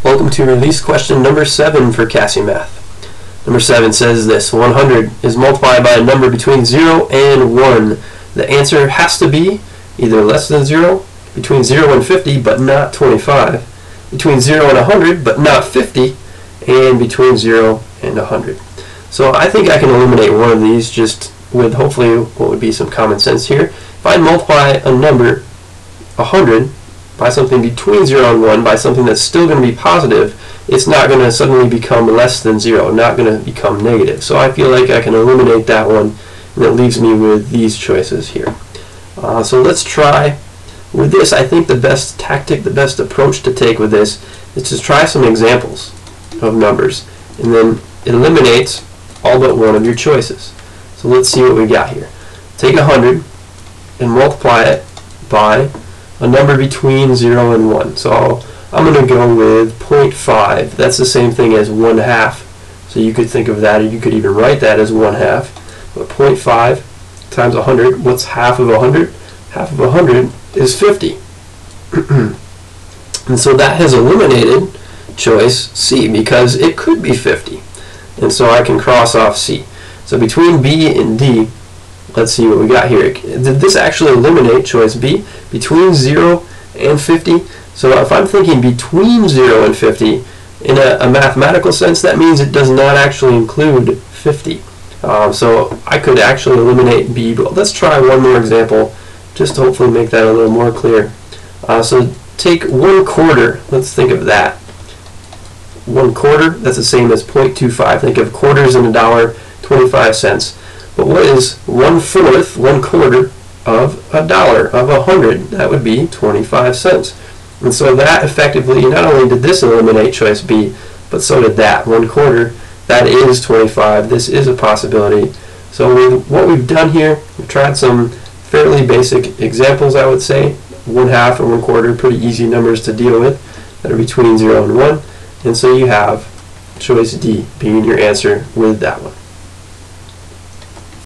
Welcome to release question number 7 for CASI Math. Number 7 says this: 100 is multiplied by a number between 0 and 1. The answer has to be either less than 0, between 0 and 50 but not 25, between 0 and 100 but not 50, and between 0 and 100. So I think I can eliminate one of these just with hopefully what would be some common sense here. If I multiply a number 100 by something between 0 and 1, by something that's still going to be positive, it's not going to suddenly become less than 0, not going to become negative. So I feel like I can eliminate that one, and it leaves me with these choices here. So let's try with this. I think the best tactic, the best approach to take with this is to try some examples of numbers, and then eliminate all but one of your choices. So let's see what we got here. Take 100 and multiply it by a number between 0 and 1. So I'm going to go with 0.5. That's the same thing as 1/2. So you could think of that, or you could even write that as 1/2. But 0.5 times 100, what's half of 100? Half of 100 is 50. And so that has eliminated choice C, because it could be 50. And so I can cross off C. So between B and D, let's see what we got here. Did this actually eliminate choice B? Between 0 and 50? So if I'm thinking between 0 and 50, in a mathematical sense, that means it does not actually include 50. So I could actually eliminate B, but let's try one more example just to hopefully make that a little more clear. So take 1/4, let's think of that. 1/4, that's the same as 0.25. Think of quarters in $1.25. But what is 1/4, 1/4 of $1, of 100? That would be 25 cents. And so that effectively, not only did this eliminate choice B, but so did that. 1/4, that is 25. This is a possibility. So with what we've done here, we've tried some fairly basic examples, I would say. 1/2 and 1/4, pretty easy numbers to deal with that are between 0 and 1. And so you have choice D being your answer with that one.